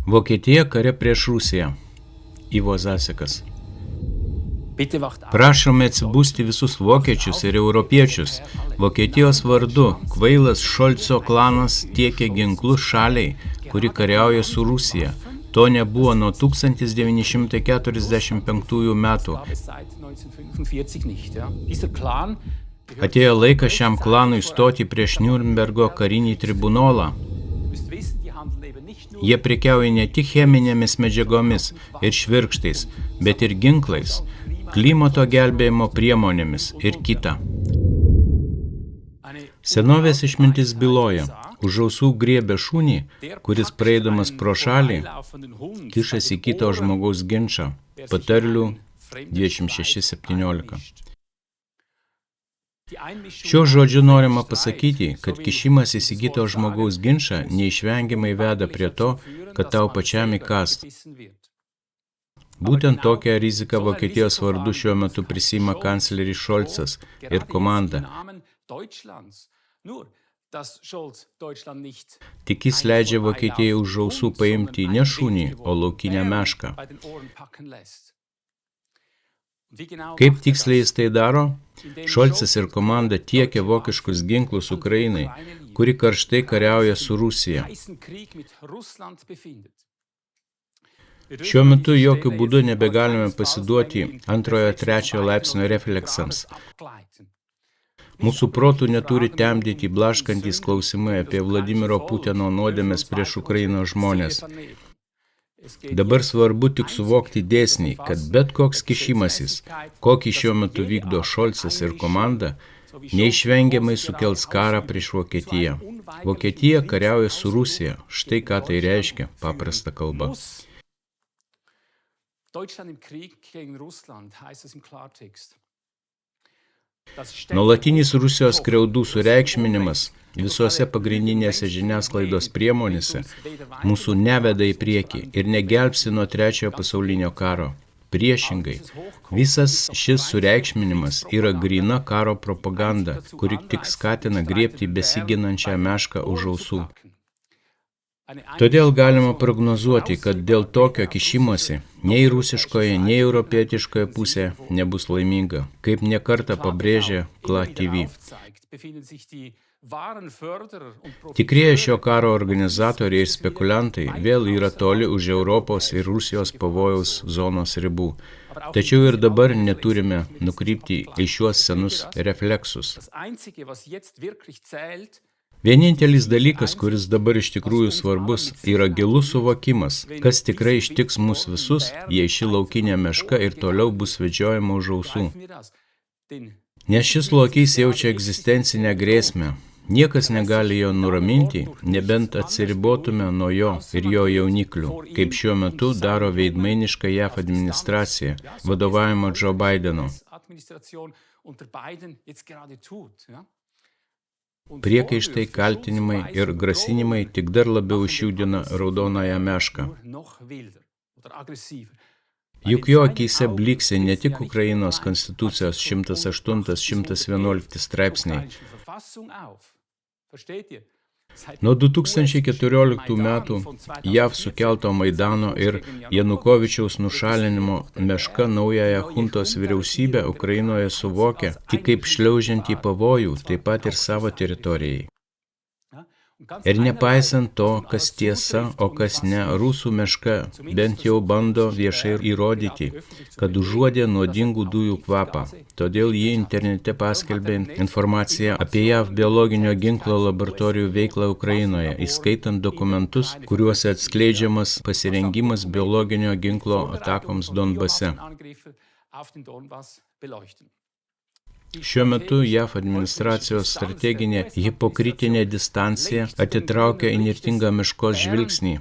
Vokietija kare prieš Rusiją. Ivo Zasekas. Prašome atsibusti visus vokiečius ir europiečius. Vokietijos vardu kvailas Šolco klanas tiekia ginklus šaliai, kuri kariauja su Rusija. To nebuvo nuo 1945 metų. Atėjo laikas šiam klanui stoti prieš Niurnbergo karinį tribunolą. Jie prekiauja ne tik cheminėmis medžiagomis ir švirkštais, bet ir ginklais, klimato gelbėjimo priemonėmis ir kita. Senovės išmintis byloja, už ausų griebia šunį, kuris praeidamas pro šalį, kišasi kito žmogaus ginčą. Patarlių 26:17. Šiuo žodžiu norima pasakyti, kad kišimas į kito žmogaus ginčą neišvengiamai veda prie to, kad tau pačiam įkast. Būtent tokią riziką Vokietijos vardu šiuo metu prisiima kancleris Šolcas ir komanda. Tik jis leidžia Vokietijai už ausų paimti ne šunį, o laukinę mešką. Kaip tiksliai jis tai daro? Šolcas ir komanda tiekia vokiškus ginklus Ukrainai, kuri karštai kariauja su Rusija. Šiuo metu jokių būdų nebegalime pasiduoti antrojo, trečiojo laipsnio refleksams. Mūsų protų neturi temdyti blaškantys klausimai apie Vladimiro Putino nuodėmes prieš Ukrainos žmonės. Dabar svarbu tik suvokti dėsnį, kad bet koks kišimasis, kokį šiuo metu vykdo Šolcas ir komanda, neišvengiamai sukels karą prieš Vokietiją. Vokietija kariauja su Rusija. Štai ką tai reiškia, paprasta kalba. Nuolatinis Rusijos skriaudų sureikšminimas visuose pagrindinėse žiniasklaidos priemonėse mūsų neveda į priekį ir negelbsti nuo trečiojo pasaulinio karo. Priešingai, visas šis sureikšminimas yra gryna karo propaganda, kuri tik skatina griebti besiginančią mešką už ausų. Todėl galima prognozuoti, kad dėl tokio kišimosi nei rusiškoje, nei europietiškoje pusė nebus laiminga, kaip nekartą pabrėžė KLA TV. Tikrieji šio karo organizatoriai ir spekuliantai vėl yra toli už Europos ir Rusijos pavojaus zonos ribų. Tačiau ir dabar neturime nukrypti į šiuos senus refleksus. Vienintelis dalykas, kuris dabar iš tikrųjų svarbus, yra gilus suvokimas, kas tikrai ištiks mus visus, jei ši laukinė meška ir toliau bus vedžiojama už ausų. Nes šis lokys jaučia egzistencinę grėsmę. Niekas negali jo nuraminti, nebent atsiribotume nuo jo ir jo jauniklių, kaip šiuo metu daro veidmainiška JAV administracija, vadovaujama Joe Bideno. Priekaištai, kaltinimai ir grasinimai tik dar labiau išjudina raudonąją mešką. Juk jo akyse blyksi ne tik Ukrainos konstitucijos 108-111 straipsniai. Nuo 2014 metų JAV sukelto Maidano ir Janukovičiaus nušalinimo meška naująją chuntos vyriausybę Ukrainoje suvokia tik kaip šliaužiantį pavojų, taip pat ir savo teritorijai. Ir nepaisant to, kas tiesa, o kas ne, rusų meška bent jau bando viešai įrodyti, kad užuodė nuodingų dujų kvapą. Todėl ji internete paskelbė informaciją apie JAV biologinio ginklo laboratorijų veiklą Ukrainoje, įskaitant dokumentus, kuriuose atskleidžiamas pasirengimas biologinio ginklo atakoms Donbase. Šiuo metu JAV administracijos strateginė hipokritinė distancija atitraukia įnirtingą meškos žvilgsnį,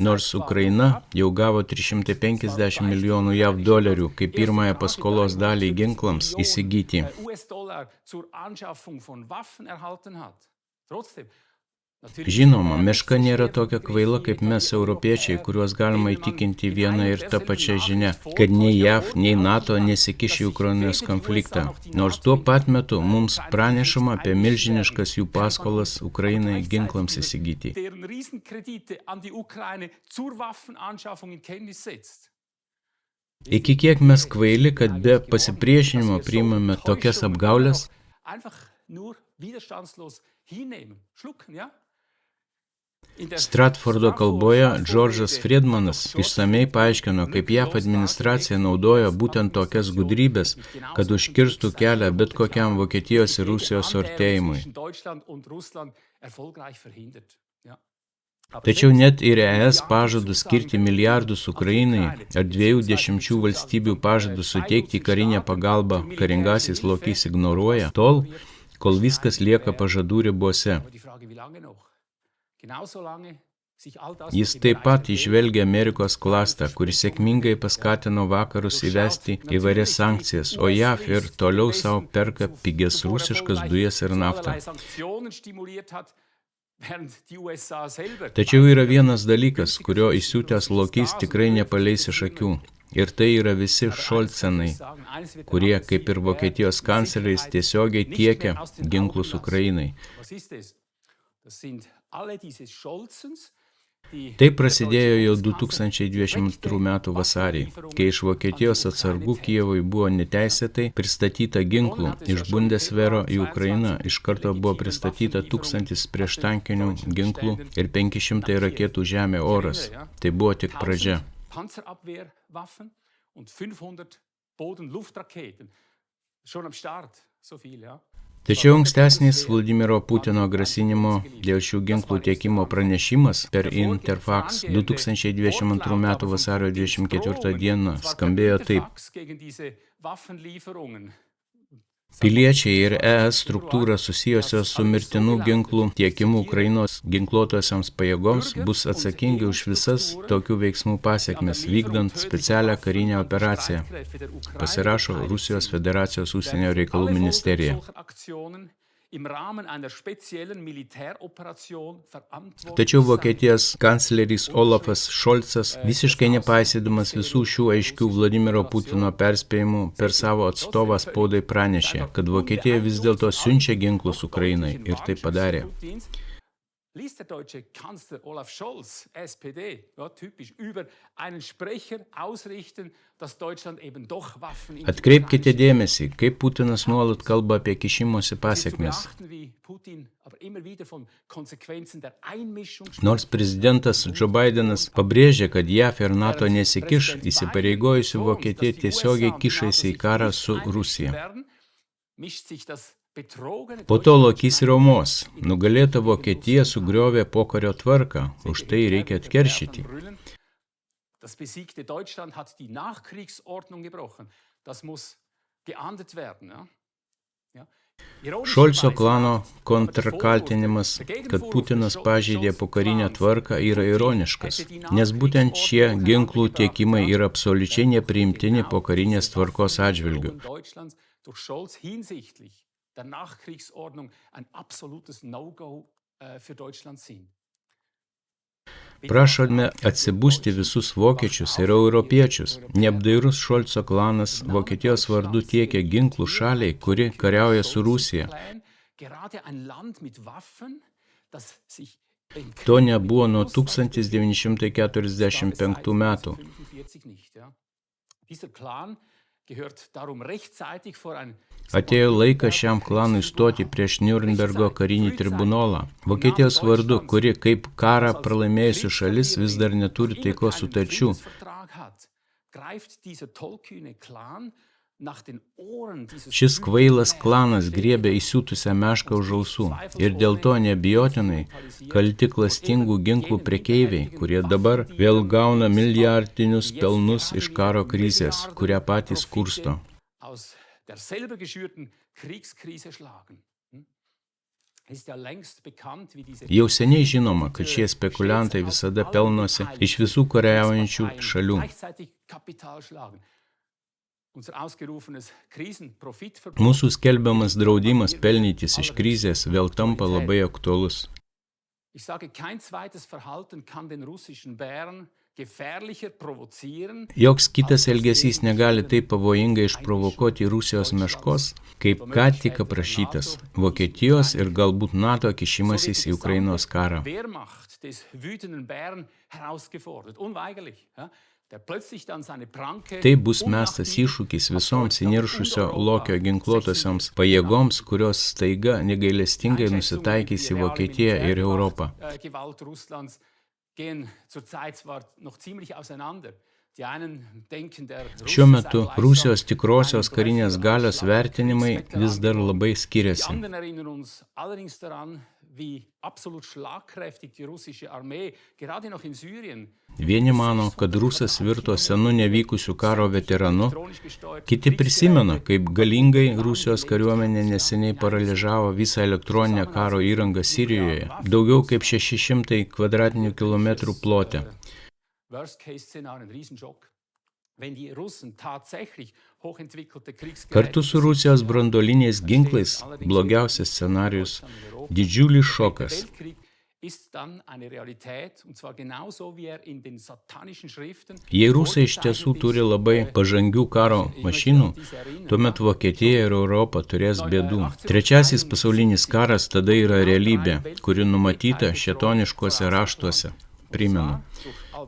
nors Ukraina jau gavo 350 milijonų JAV dolerių kaip pirmąją paskolos dalį ginklams įsigyti. Žinoma, meška nėra tokia kvaila kaip mes, europiečiai, kuriuos galima įtikinti vieną ir tą pačią žinią, kad nei JAV, nei NATO nesikiš į Ukrainos konfliktą. Nors tuo pat metu mums pranešama apie milžiniškas jų paskolas Ukrainai ginklams įsigyti. Iki kiek mes kvaili, kad be pasipriešinimo priimame tokias apgaulės? Stratfordo kalboje Džordžas Friedmanas išsamei paaiškino, kaip JAV administracija naudojo būtent tokias gudrybės, kad užkirstų kelią bet kokiam Vokietijos ir Rusijos suartėjimui. Tačiau net ir ES pažadus skirti milijardus Ukrainai ar 20 valstybių pažadus suteikti karinę pagalbą karingasis lokys ignoruoja tol, kol viskas lieka pažadų ribose. Jis taip pat įžvelgia Amerikos klastą, kuris sėkmingai paskatino vakarus įvesti įvairias sankcijas, o JAV ir toliau savo perka pigias rusiškas dujas ir naftą. Tačiau yra vienas dalykas, kurio įsiutęs lokys tikrai nepaleis iš akių. Ir tai yra visi Šolcenai, kurie, kaip ir Vokietijos kancleriais, tiesiogiai tiekia ginklus Ukrainai. Tai prasidėjo jau 2022 metų vasarį, kai iš Vokietijos atsargų Kijevui buvo neteisėtai pristatyta ginklų. Iš Bundeswehro į Ukrainą iš karto buvo pristatyta 1000 prieštankinių ginklų ir 500 raketų žemė-oras. Tai buvo tik pradžia. Tačiau ankstesnis Vladimiro Putino grasinimo dėl šių ginklų tiekimo pranešimas per Interfax 2022 metų vasario 24 dieną skambėjo taip. Piliečiai ir ES struktūra susijusios su mirtinų ginklų tiekimu Ukrainos ginkluotojams pajėgoms bus atsakingi už visas tokių veiksmų pasekmes, vykdant specialią karinę operaciją, pasirašo Rusijos Federacijos užsienio reikalų ministerija. Tačiau Vokietijos kancleris Olafas Šolcas, visiškai nepaisydamas visų šių aiškių Vladimiro Putino perspėjimų, per savo atstovą spaudai pranešė, kad Vokietija vis dėlto siunčia ginklus Ukrainai ir tai padarė. Ließ der deutsche Kanzler Olaf Scholz, SPD, ja, typisch, über einen Sprecher ausrichten, dass Deutschland eben doch Waffen... Atkreipkite dėmesį, kaip Putinas nuolat kalba apie kišimosi pasekmes. Nors prezidentas Joe Bidenas pabrėžė, kad JAV ir NATO nesikiš, įsipareigojusi Vokietija tiesiogiai kišasi į karą su Rusija. Po to lokys raumos. Nugalėta Vokietija sugriovė pokario tvarką. Už tai reikia atkeršyti. Šolco klano kontrkaltinimas, kad Putinas pažeidė pokarinę tvarką, yra ironiškas, nes būtent šie ginklų tiekimai yra absoliučiai nepriimtini pokarinės tvarkos atžvilgiu. Der Nachkriegsordnung ein absolutes No-Go für Deutschland sind. Prašome atsibusti visus vokiečius ir europiečius. Neapdairus Šolco klanas Vokietijos vardu tiekia ginklų šaliai, kuri kariauja su Rusija. To nebuvo nuo 1945 metų. Atėjo laikas šiam klanui stoti prieš Niurnbergo karinį tribunolą. Vokietijos vardu, kuri kaip karą pralaimėjusi šalis vis dar neturi taikos sutarčių. Šis kvailas klanas griebė įsiutusią mešką už ausų ir dėl to neabejotinai kalti klastingų ginklų prekeiviai, kurie dabar vėl gauna milijardinius pelnus iš karo krizės, kurią patys kursto. Jau seniai žinoma, kad šie spekuliantai visada pelnosi iš visų kariaujančių šalių. Mūsų skelbiamas draudimas pelnytis iš krizės vėl tampa labai aktualus. Ich sage, kein zweites Verhalten kann den russischen Bären gefährlicher provozieren. Joks kitas elgesys negali taip pavojingai išprovokuoti Rusijos meškos, kaip ką tik aprašytas Vokietijos ir galbūt NATO kišimasis į Ukrainos karą. Wehrmacht des wütenden Bären herausgefordert, unweigerlich. Tai bus mestas iššūkis visoms įniršusio lokio ginkluotosioms pajėgoms, kurios staiga negailestingai nusitaikys į Vokietiją ir Europą. Šiuo metu Rusijos tikrosios karinės galios vertinimai vis dar labai skiriasi. Vieni mano, kad Rusas virto senu nevykusiu karo veteranu, kiti prisimena, kaip galingai Rusijos kariuomenė neseniai paralyžavo visą elektroninę karo įrangą Sirijoje, daugiau kaip 600 kvadratinių kilometrų plote. Kartu su Rusijos branduoliniais ginklais blogiausias scenarijus – didžiulis šokas. Jei Rusai iš tiesų turi labai pažangių karo mašinų, tuomet Vokietija ir Europa turės bėdų. Trečiasis pasaulinis karas tada yra realybė, kuri numatyta šėtoniškuose raštuose. Primenu.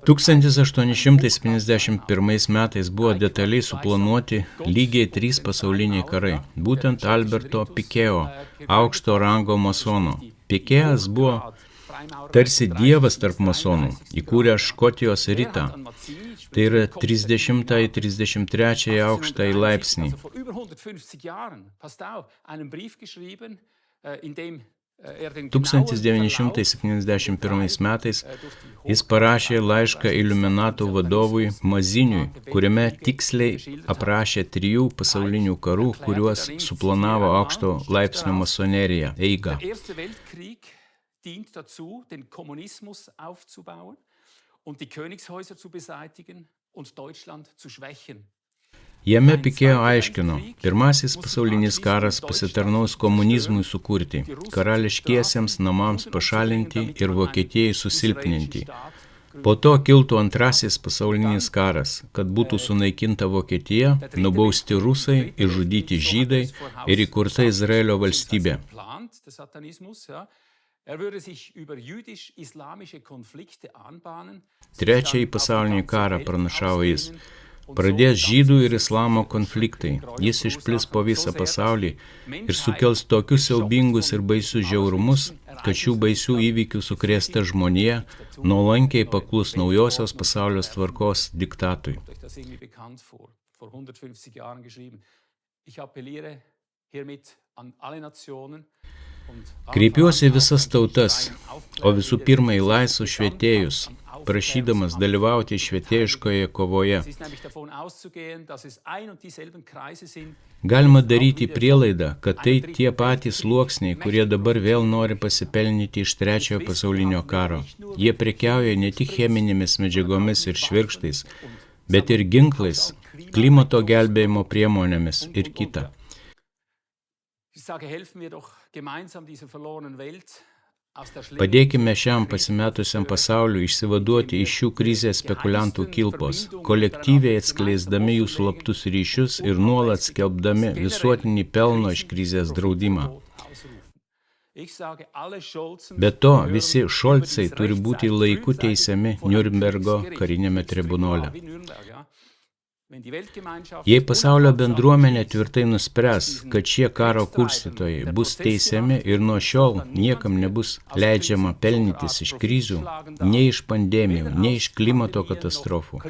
1851 metais buvo detaliai suplanuoti lygiai 3 pasauliniai karai, būtent Alberto Pikėjo, aukšto rango masono. Pikėjas buvo tarsi dievas tarp masonų, įkūrė Škotijos ritą, tai yra 30-33 aukštąjį laipsnį. 1971 metais jis parašė laišką Iliuminatų vadovui Maziniui, kuriame tiksliai aprašė 3 pasaulinių karų, kuriuos suplanavo aukšto laipsnio masonerija eigą. Jame Pikėjo aiškino, pirmasis pasaulinis karas pasitarnaus komunizmui sukurti, karališkiesiems namams pašalinti ir Vokietijai susilpninti. Po to kiltų antrasis pasaulinis karas, kad būtų sunaikinta Vokietija, nubausti rusai, išžudyti žydai ir įkurta Izraelio valstybė. Trečiąjį pasaulinį karą pranašavo jis. Pradės žydų ir islamo konfliktai, jis išplis po visą pasaulį ir sukels tokius siaubingus ir baisius žiaurumus, kad šių baisių įvykių sukrėsta žmonija nuolankiai paklus naujosios pasaulio tvarkos diktatui. Kreipiuosi visas tautas, o visų pirma į laisvus švietėjus, prašydamas dalyvauti švietėjiškoje kovoje. Galima daryti prielaidą, kad tai tie patys sluoksniai, kurie dabar vėl nori pasipelnyti iš Trečiojo pasaulinio karo. Jie prekiauja ne tik cheminėmis medžiagomis ir švirkštais, bet ir ginklais, klimato gelbėjimo priemonėmis ir kita. Padėkime šiam pasimetusiam pasauliu išsivaduoti iš šių krizės spekuliantų kilpos, kolektyviai atskleisdami jų slaptus ryšius ir nuolat skelbdami visuotinį pelno iš krizės draudimą. Be to, visi Šolcai turi būti laiku teisiami Niurnbergo karinėme tribunole. Jei pasaulio bendruomenė tvirtai nuspręs, kad šie karo kurstytojai bus teisiami ir nuo šiol niekam nebus leidžiama pelnytis iš krizių, nei iš pandemijų, nei iš klimato katastrofų,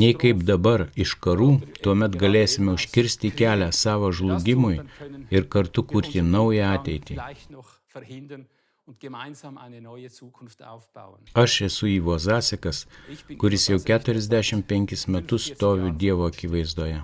nei kaip dabar iš karų, tuomet galėsime užkirsti kelią savo žlugimui ir kartu kurti naują ateitį. Aš esu Ivo Zasekas, kuris jau 45 metus stoviu Dievo akivaizdoje.